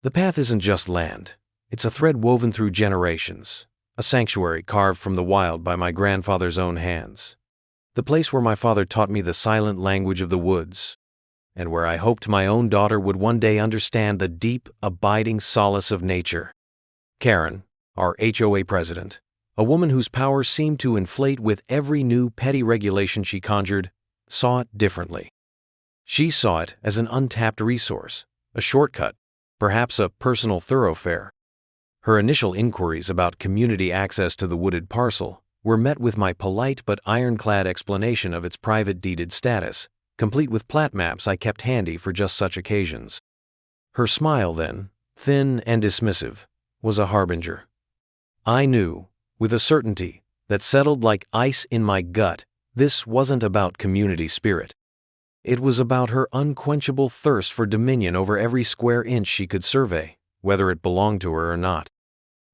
The path isn't just land. It's a thread woven through generations, a sanctuary carved from the wild by my grandfather's own hands. The place where my father taught me the silent language of the woods, and where I hoped my own daughter would one day understand the deep, abiding solace of nature. Karen, our HOA president, a woman whose power seemed to inflate with every new petty regulation she conjured, saw it differently. She saw it as an untapped resource, a shortcut, perhaps a personal thoroughfare. Her initial inquiries about community access to the wooded parcel were met with my polite but ironclad explanation of its private deeded status, complete with plat maps I kept handy for just such occasions. Her smile then, thin and dismissive, was a harbinger. I knew, with a certainty that settled like ice in my gut, this wasn't about community spirit. It was about her unquenchable thirst for dominion over every square inch she could survey, whether it belonged to her or not.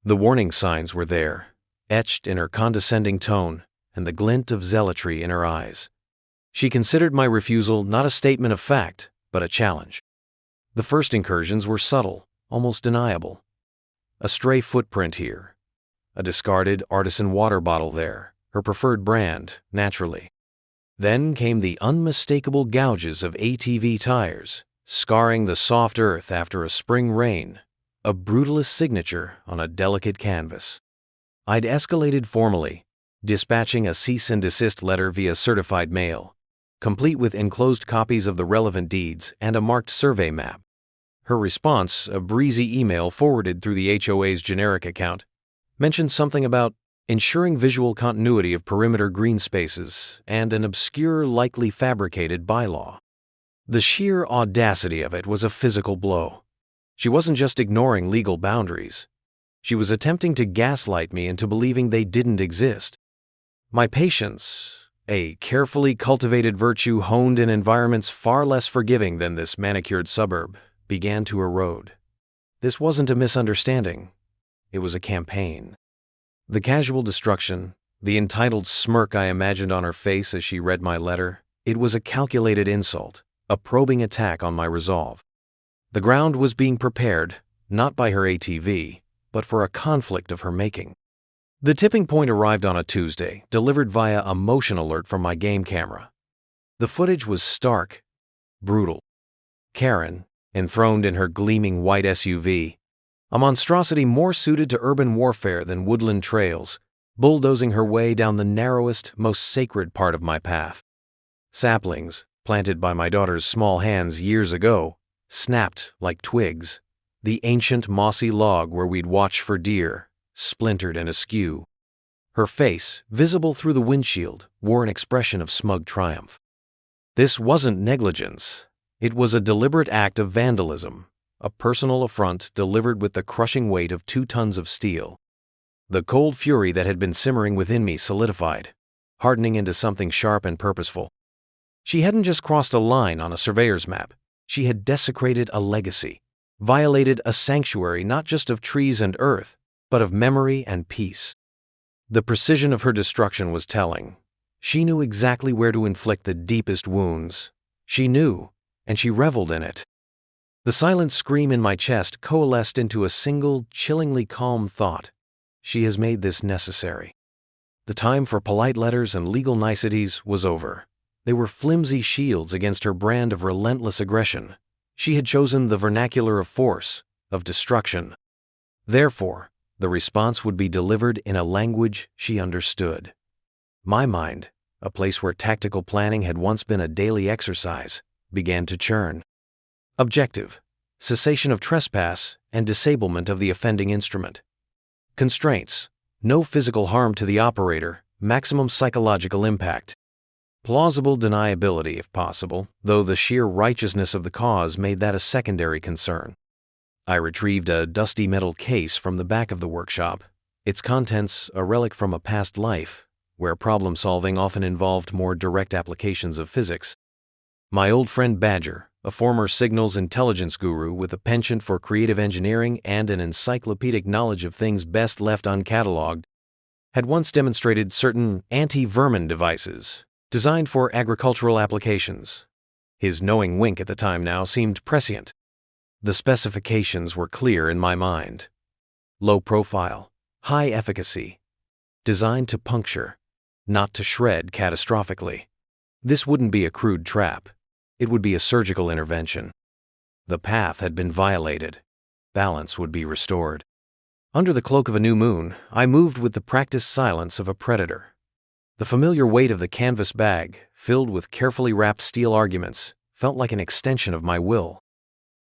The warning signs were there, etched in her condescending tone and the glint of zealotry in her eyes. She considered my refusal not a statement of fact, but a challenge. The first incursions were subtle, almost deniable. A stray footprint here, a discarded artisan water bottle there, her preferred brand, naturally. Then came the unmistakable gouges of ATV tires, scarring the soft earth after a spring rain, a brutalist signature on a delicate canvas. I'd escalated formally, dispatching a cease and desist letter via certified mail, complete with enclosed copies of the relevant deeds and a marked survey map. Her response, a breezy email forwarded through the HOA's generic account, mentioned something about ensuring visual continuity of perimeter green spaces and an obscure, likely fabricated bylaw. The sheer audacity of it was a physical blow. She wasn't just ignoring legal boundaries. She was attempting to gaslight me into believing they didn't exist. My patience, a carefully cultivated virtue honed in environments far less forgiving than this manicured suburb, began to erode. This wasn't a misunderstanding. It was a campaign. The casual destruction, the entitled smirk I imagined on her face as she read my letter, it was a calculated insult, a probing attack on my resolve. The ground was being prepared, not by her ATV, but for a conflict of her making. The tipping point arrived on a Tuesday, delivered via a motion alert from my game camera. The footage was stark, brutal. Karen, enthroned in her gleaming white SUV, a monstrosity more suited to urban warfare than woodland trails, bulldozing her way down the narrowest, most sacred part of my path. Saplings, planted by my daughter's small hands years ago, snapped like twigs. The ancient mossy log where we'd watch for deer, splintered and askew. Her face, visible through the windshield, wore an expression of smug triumph. This wasn't negligence. It was a deliberate act of vandalism, a personal affront delivered with the crushing weight of 2 tons of steel. The cold fury that had been simmering within me solidified, hardening into something sharp and purposeful. She hadn't just crossed a line on a surveyor's map. She had desecrated a legacy, violated a sanctuary not just of trees and earth, but of memory and peace. The precision of her destruction was telling. She knew exactly where to inflict the deepest wounds. She knew, and she reveled in it. The silent scream in my chest coalesced into a single, chillingly calm thought. She has made this necessary. The time for polite letters and legal niceties was over. They were flimsy shields against her brand of relentless aggression. She had chosen the vernacular of force, of destruction. Therefore, the response would be delivered in a language she understood. My mind, a place where tactical planning had once been a daily exercise, began to churn. Objective: cessation of trespass and disablement of the offending instrument. Constraints: no physical harm to the operator, maximum psychological impact. Plausible deniability if possible, though the sheer righteousness of the cause made that a secondary concern. I retrieved a dusty metal case from the back of the workshop, its contents a relic from a past life, where problem-solving often involved more direct applications of physics. My old friend Badger, a former signals intelligence guru with a penchant for creative engineering and an encyclopedic knowledge of things best left uncatalogued, had once demonstrated certain anti-vermin devices designed for agricultural applications. His knowing wink at the time now seemed prescient. The specifications were clear in my mind. Low profile, high efficacy, designed to puncture, not to shred catastrophically. This wouldn't be a crude trap. It would be a surgical intervention. The path had been violated. Balance would be restored. Under the cloak of a new moon, I moved with the practiced silence of a predator. The familiar weight of the canvas bag, filled with carefully wrapped steel arguments, felt like an extension of my will.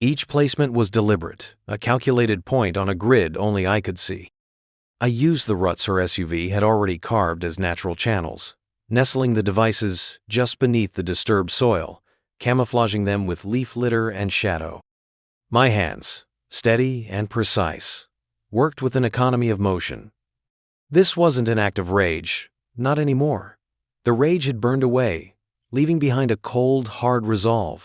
Each placement was deliberate, a calculated point on a grid only I could see. I used the ruts her SUV had already carved as natural channels, nestling the devices just beneath the disturbed soil, camouflaging them with leaf litter and shadow. My hands, steady and precise, worked with an economy of motion. This wasn't an act of rage, not anymore. The rage had burned away, leaving behind a cold, hard resolve.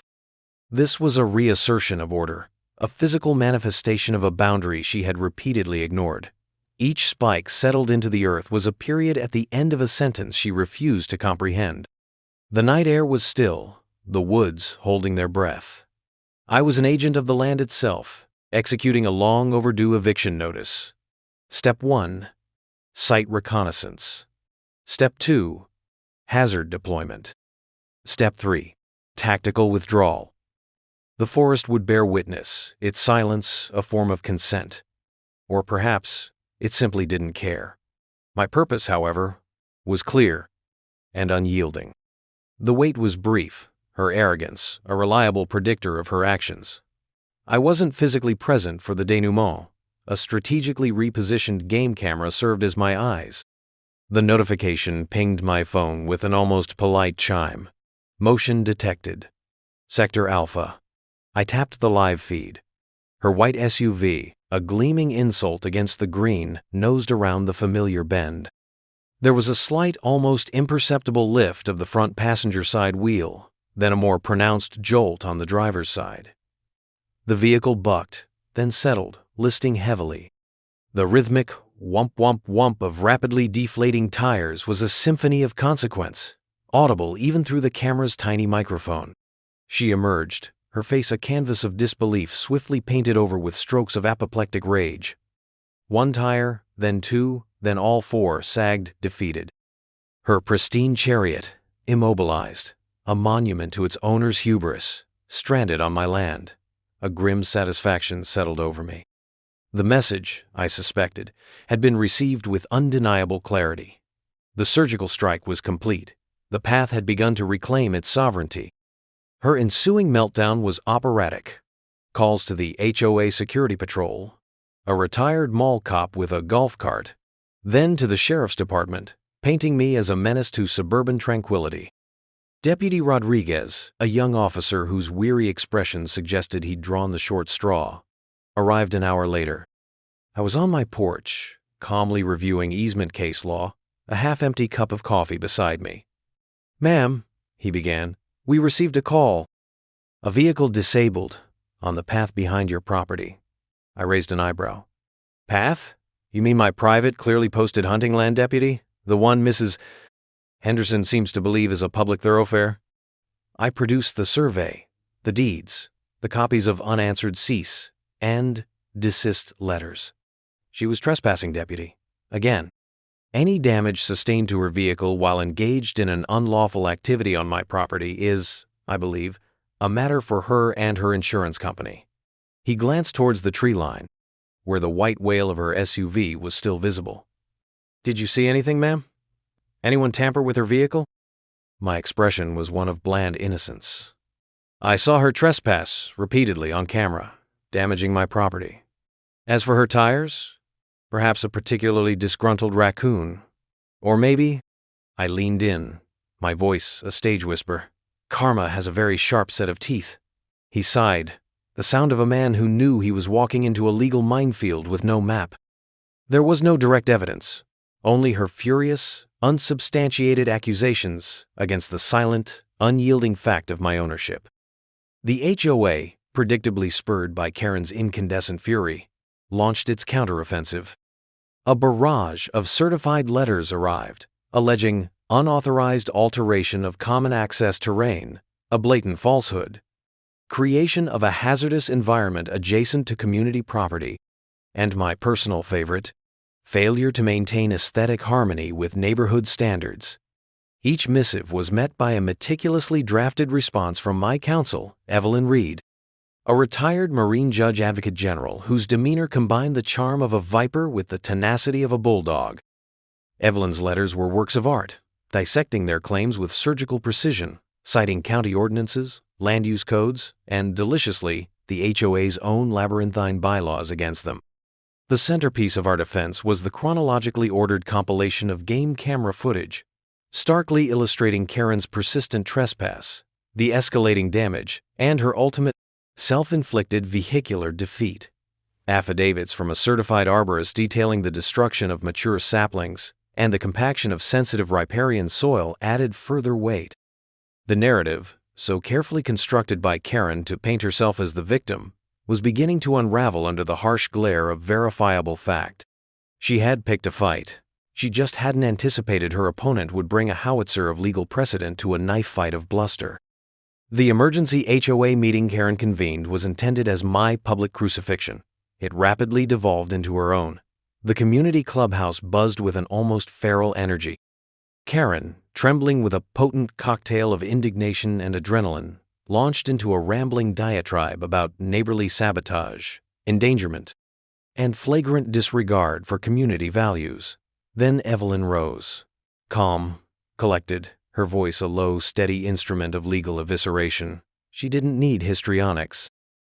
This was a reassertion of order, a physical manifestation of a boundary she had repeatedly ignored. Each spike settled into the earth was a period at the end of a sentence she refused to comprehend. The night air was still, the woods holding their breath. I was an agent of the land itself, executing a long overdue eviction notice. Step 1. Site reconnaissance. Step 2. Hazard deployment. Step 3. Tactical withdrawal. The forest would bear witness, its silence a form of consent. Or perhaps it simply didn't care. My purpose, however, was clear and unyielding. The wait was brief, her arrogance a reliable predictor of her actions. I wasn't physically present for the denouement. A strategically repositioned game camera served as my eyes. The notification pinged my phone with an almost polite chime. Motion detected. Sector Alpha. I tapped the live feed. Her white SUV, a gleaming insult against the green, nosed around the familiar bend. There was a slight, almost imperceptible lift of the front passenger side wheel, then a more pronounced jolt on the driver's side. The vehicle bucked, then settled, listing heavily. The rhythmic whump whump whump of rapidly deflating tires was a symphony of consequence, audible even through the camera's tiny microphone. She emerged, her face a canvas of disbelief swiftly painted over with strokes of apoplectic rage. One tire, then two, then all four sagged, defeated. Her pristine chariot, immobilized, a monument to its owner's hubris, stranded on my land. A grim satisfaction settled over me. The message, I suspected, had been received with undeniable clarity. The surgical strike was complete. The path had begun to reclaim its sovereignty. Her ensuing meltdown was operatic. Calls to the HOA security patrol, a retired mall cop with a golf cart, then to the sheriff's department, painting me as a menace to suburban tranquility. Deputy Rodriguez, a young officer whose weary expression suggested he'd drawn the short straw, arrived an hour later. I was on my porch, calmly reviewing easement case law, a half-empty cup of coffee beside me. "Ma'am," he began, "we received a call. A vehicle disabled, on the path behind your property." I raised an eyebrow. "Path? You mean my private, clearly posted hunting land, deputy? The one Mrs. Henderson seems to believe is a public thoroughfare?" I produced the survey, the deeds, the copies of unanswered cease and desist letters. She was trespassing, deputy. Again. Any damage sustained to her vehicle while engaged in an unlawful activity on my property is, I believe, a matter for her and her insurance company. He glanced towards the tree line, where the white whale of her SUV was still visible. "Did you see anything, ma'am? Anyone tamper with her vehicle?" My expression was one of bland innocence. "I saw her trespass repeatedly on camera, damaging my property. As for her tires, perhaps a particularly disgruntled raccoon. Or maybe," I leaned in, my voice a stage whisper, "karma has a very sharp set of teeth." He sighed, the sound of a man who knew he was walking into a legal minefield with no map. There was no direct evidence, only her furious, unsubstantiated accusations against the silent, unyielding fact of my ownership. The HOA, predictably spurred by Karen's incandescent fury, launched its counteroffensive. A barrage of certified letters arrived, alleging unauthorized alteration of common access terrain, a blatant falsehood. creation of a hazardous environment adjacent to community property, and my personal favorite, failure to maintain aesthetic harmony with neighborhood standards. Each missive was met by a meticulously drafted response from my counsel, Evelyn Reed, a retired Marine Judge Advocate General whose demeanor combined the charm of a viper with the tenacity of a bulldog. Evelyn's letters were works of art, dissecting their claims with surgical precision, citing county ordinances, land use codes, and, deliciously, the HOA's own labyrinthine bylaws against them. The centerpiece of our defense was the chronologically ordered compilation of game camera footage, starkly illustrating Karen's persistent trespass, the escalating damage, and her ultimate self-inflicted vehicular defeat. Affidavits from a certified arborist detailing the destruction of mature saplings and the compaction of sensitive riparian soil added further weight. The narrative, so carefully constructed by Karen to paint herself as the victim, was beginning to unravel under the harsh glare of verifiable fact. She had picked a fight. She just hadn't anticipated her opponent would bring a howitzer of legal precedent to a knife fight of bluster. The emergency HOA meeting Karen convened was intended as my public crucifixion. It rapidly devolved into her own. The community clubhouse buzzed with an almost feral energy. Karen, trembling with a potent cocktail of indignation and adrenaline, launched into a rambling diatribe about neighborly sabotage, endangerment, and flagrant disregard for community values. Then Evelyn rose. Calm, collected, her voice a low, steady instrument of legal evisceration. She didn't need histrionics.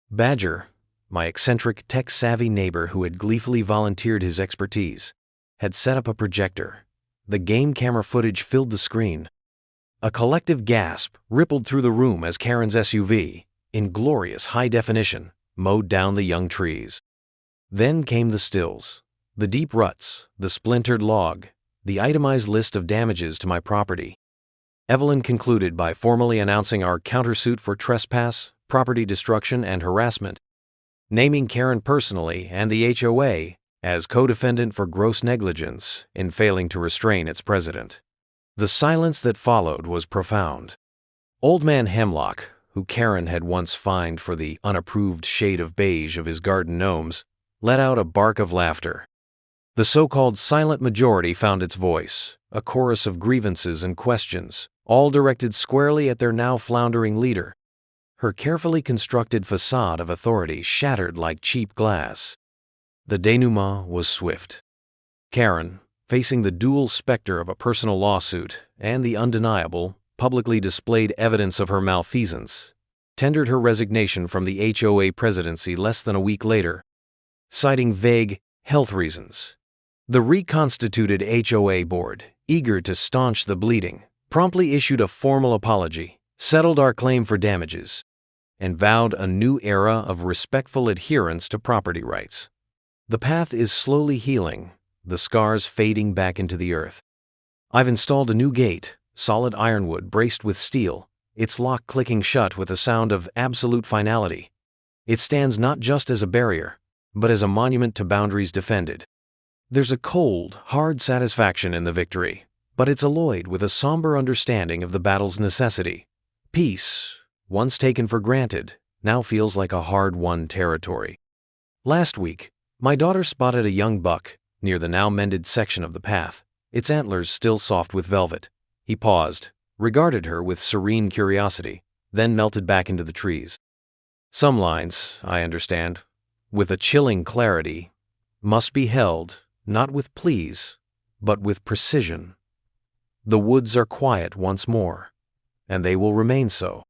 Badger, my eccentric, tech-savvy neighbor who had gleefully volunteered his expertise, had set up a projector. The game camera footage filled the screen. A collective gasp rippled through the room as Karen's SUV, in glorious high definition, mowed down the young trees. Then came the stills, the deep ruts, the splintered log, the itemized list of damages to my property. Evelyn concluded by formally announcing our countersuit for trespass, property destruction, and harassment, naming Karen personally and the HOA as co-defendant for gross negligence in failing to restrain its president. The silence that followed was profound. Old Man Hemlock, who Karen had once fined for the unapproved shade of beige of his garden gnomes, let out a bark of laughter. The so-called silent majority found its voice, a chorus of grievances and questions, all directed squarely at their now floundering leader. Her carefully constructed facade of authority shattered like cheap glass. The denouement was swift. Karen, facing the dual specter of a personal lawsuit and the undeniable, publicly displayed evidence of her malfeasance, tendered her resignation from the HOA presidency less than a week later, citing vague health reasons. The reconstituted HOA board, eager to staunch the bleeding, promptly issued a formal apology, settled our claim for damages, and vowed a new era of respectful adherence to property rights. The path is slowly healing, the scars fading back into the earth. I've installed a new gate, solid ironwood braced with steel, its lock clicking shut with a sound of absolute finality. It stands not just as a barrier, but as a monument to boundaries defended. There's a cold, hard satisfaction in the victory, but it's alloyed with a somber understanding of the battle's necessity. Peace, once taken for granted, now feels like a hard-won territory. Last week, my daughter spotted a young buck near the now-mended section of the path, its antlers still soft with velvet. He paused, regarded her with serene curiosity, then melted back into the trees. Some lines, I understand, with a chilling clarity, must be held, not with pleas, but with precision. The woods are quiet once more, and they will remain so.